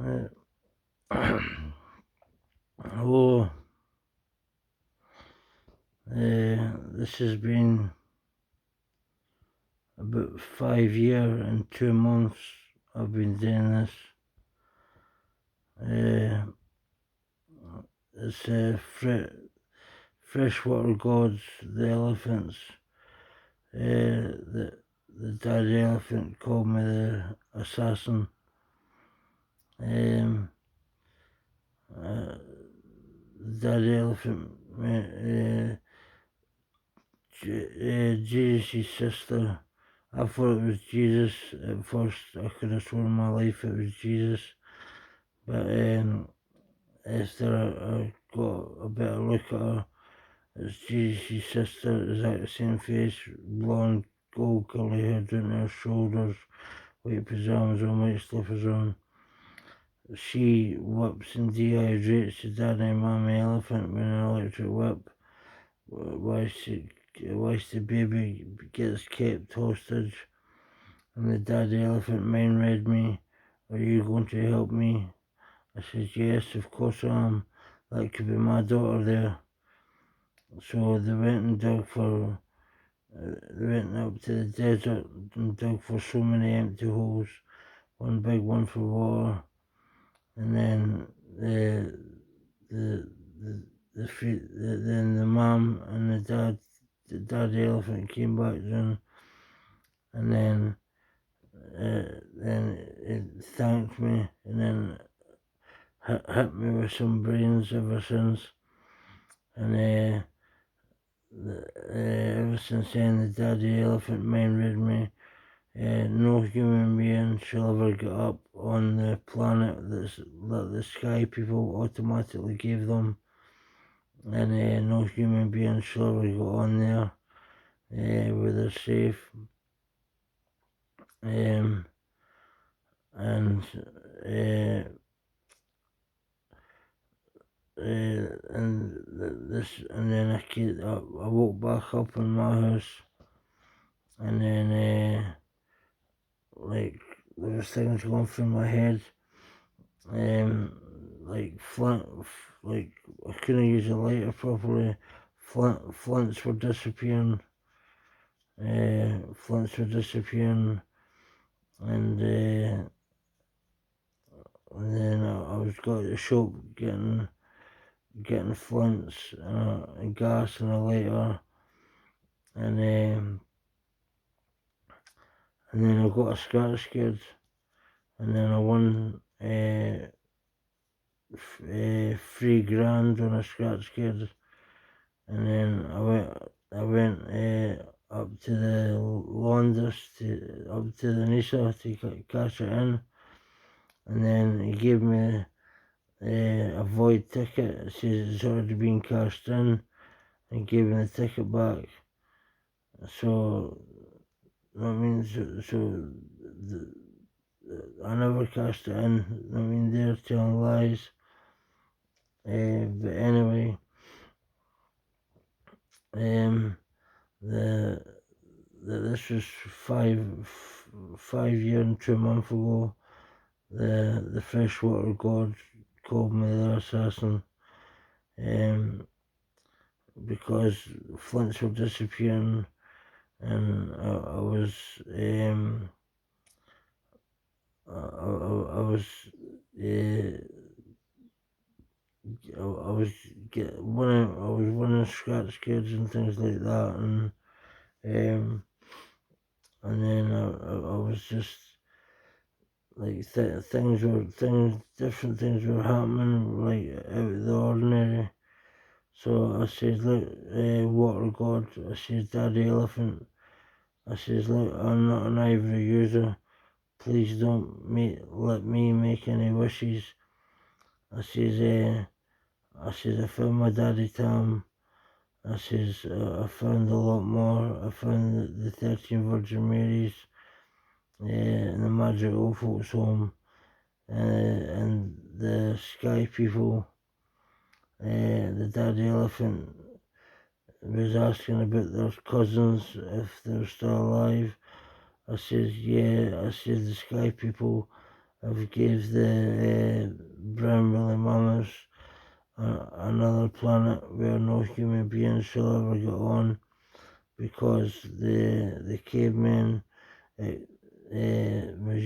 Uh, oh, this has been about 5 years and 2 months I've been doing this. Uh, it's freshwater gods, the elephants. The daddy elephant called me the assassin. Um, uh, the daddy elephant, Jesus' sister. I thought it was Jesus at first. I could have sworn my life it was Jesus. But after I got a better look at her, it's Jesus' sister, exact same face, blonde, gold curly hair down to her shoulders, white pyjamas on, white slippers on. She whips and dehydrates the daddy and mommy elephant with an electric whip, whilst the baby gets kept hostage. And the daddy elephant mind read me, "Are you going to help me?" I says, "Yes, of course I am. That could be my daughter there." So they went and dug for, they went up to the desert and dug for so many empty holes, one big one for water, and then the, the, then the mom and the daddy elephant came back down, and then it thanked me, and then hit me with some brains ever since. And ever since then, the daddy elephant mind read me. No human being shall ever get up on the planet that the sky people automatically gave them. And no human being shall ever go on there where they're safe. And and then I woke back up in my house, and then like there was things going through my head, like like I couldn't use a lighter properly. Flints were disappearing. Flints were disappearing, and then I was got to the shop getting flints, and gas and a lighter, and then I got a scratch kid, and then I won 3 grand on a scratch kid, and then I went up to the Londis, up to the Nisa to cash it in, and then he gave me a void ticket. It says it's already been cashed in, and gave me the ticket back. So that means I never cashed it in. I mean, they're telling lies. But anyway, the this was 5 year and 2 months ago. The freshwater god called me the assassin, because flints were disappearing, and I was I was I was winning scratch kids and things like that, and then I was just like different things were happening like out of the ordinary. So I said, "Look, water god," I says, "Daddy elephant," I says, "Look, I'm not an ivory user. Please don't let me make any wishes." I says, I found my daddy Tam. I says, I found a lot more. I found the 13 Virgin Marys in the Magic Old Folks Home, and the Sky People. The daddy elephant was asking about their cousins, if they're still alive. I says, yeah. I says, the Sky People have gave the brown woolly mammoths another planet where no human beings shall ever get on, because the cavemen was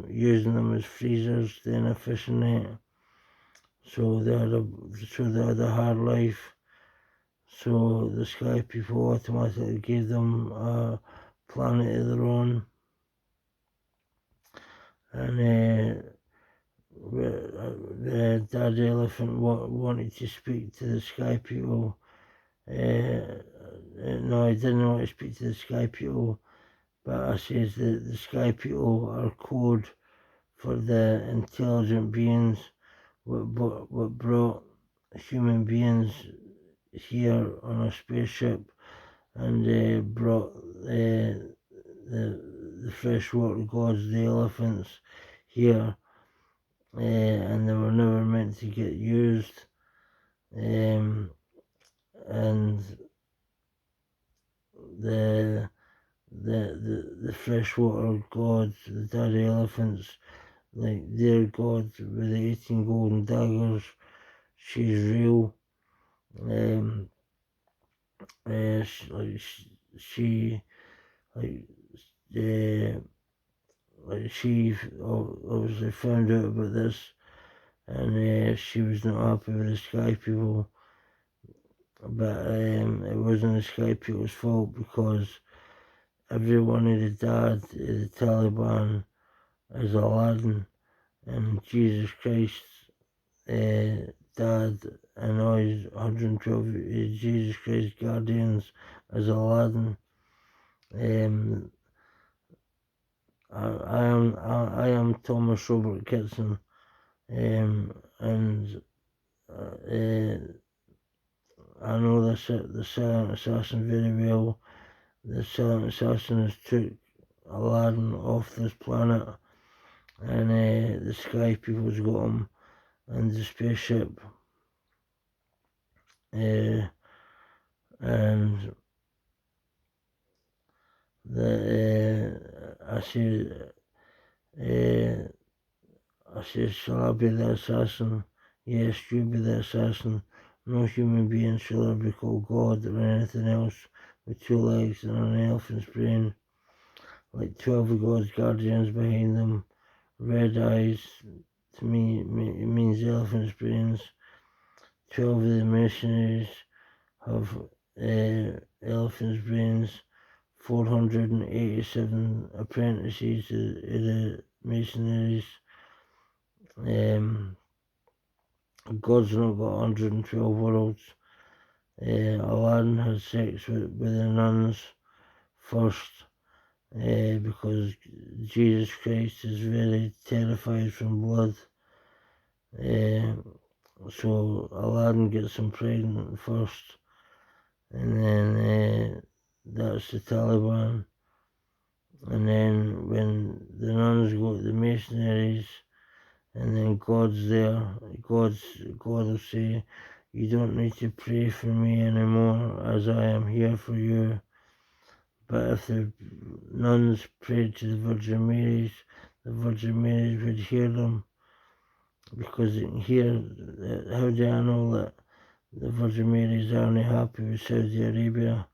using them as freezers, then a fishing net. So they had a hard life. So the sky people automatically gave them a planet of their own, and the daddy elephant wanted to speak to the sky people. No, I didn't want to speak to the sky people, but I says that the sky people are code for the intelligent beings what brought human beings here on a spaceship, and brought the freshwater gods, the elephants, here, and they were never meant to get used. And the the freshwater gods, the daddy elephants, like their god with the 18 golden daggers, she's real. Um, she like uh, she obviously found out about this, and she was not happy with the sky people, but it wasn't the sky people's fault, because everyone had the dad of the Taliban as Aladdin, and Jesus Christ dad and all his 112 Jesus Christ guardians as Aladdin. Um, I am Thomas Robert Kitson, and I know the silent assassin very well. The silent assassin has took Aladdin off this planet, and the sky people's got him and the spaceship. And I said, shall I be the assassin? Yes, you be the assassin. No human being shall ever be called God or anything else with 2 legs and an elephant's brain, like 12 of God's guardians behind them. Red eyes, to me, it means elephant's brains. 12 of the mercenaries have elephant's brains. 487 apprentices of the mercenaries. God's not got 112 worlds. Aladdin had sex with the nuns first, because Jesus Christ is very terrified from blood. So Aladdin gets him pregnant first, and then that's the Taliban. And then when the nuns go to the mercenaries, and then God's there, God will say, you don't need to pray for me anymore, as I am here for you. But if the nuns prayed to the Virgin Mary's would hear them, because they can hear. How do I know that the Virgin Mary's only happy with Saudi Arabia?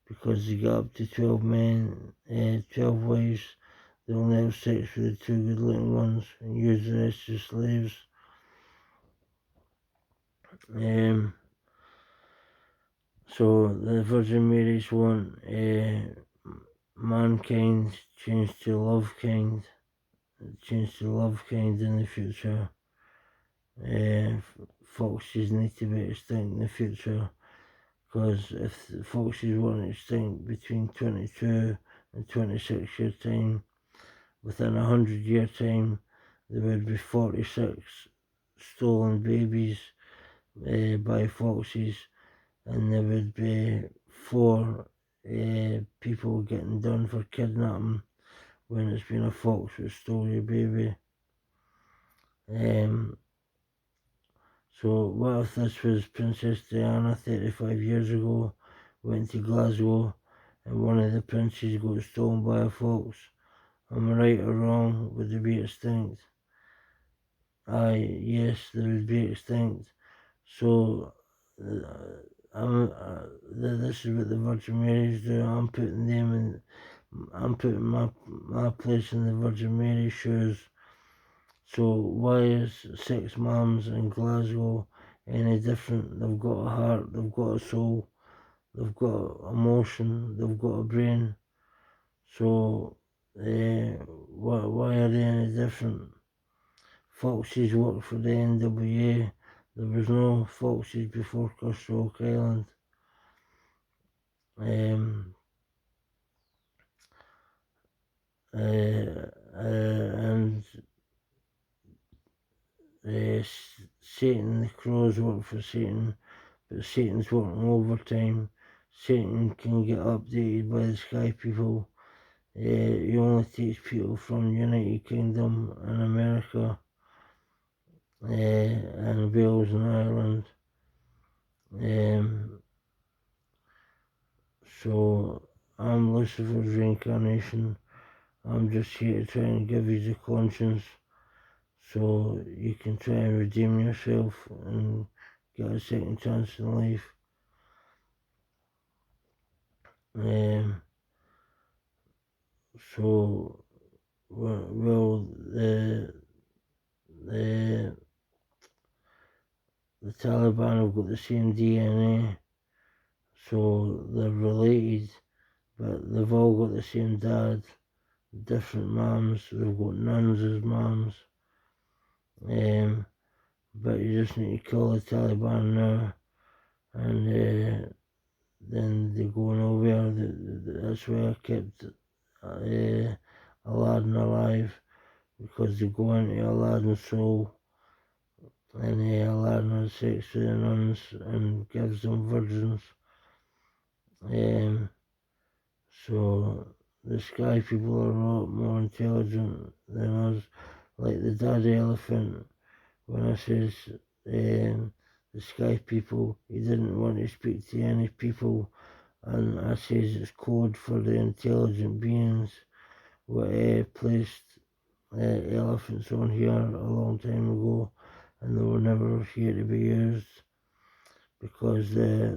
Because they got up to 12 men, 12 wives. They only have sex with the 2 good looking ones and use the rest as slaves. So the Virgin Mary's want mankind change to love kind in the future. Foxes need to be extinct in the future, because if the foxes weren't extinct between 22 and 26 year time, within 100-year time, there would be 46 stolen babies by foxes, and there would be 4 people getting done for kidnapping when it's been a fox that stole your baby. So what if this was Princess Diana 35 years ago, went to Glasgow, and one of the princes got stolen by a fox? Am I right or wrong? Would they be extinct? yes, they would be extinct. So, this is what the Virgin Mary's do. I'm putting my place in the Virgin Mary's shoes. So why is six mums in Glasgow any different? They've got a heart, they've got a soul, they've got emotion, they've got a brain. So why are they any different? Foxes worked for the NWA. There was no Foxes before Custer Island. Um, and Satan, the crows work for Satan, but Satan's working overtime. Satan can get updated by the sky people. He only takes people from United Kingdom and America, and Wales and Ireland. So I'm Lucifer's reincarnation. I'm just here to try and give you the conscience so you can try and redeem yourself and get a second chance in life. So, well, the the Taliban have got the same DNA, so they're related, but they've all got the same dad, different mums. They've got nuns as mums. But you just need to kill the Taliban now, and then they go nowhere. That's why I kept Aladdin alive, because they go into Aladdin's soul, and Aladdin has sex with the nuns and gives them virgins. So the sky people are a lot more intelligent than us. Like the daddy elephant, when I says the sky people, he didn't want to speak to any people, and I says it's code for the intelligent beings what placed elephants on here a long time ago, and they were never here to be used because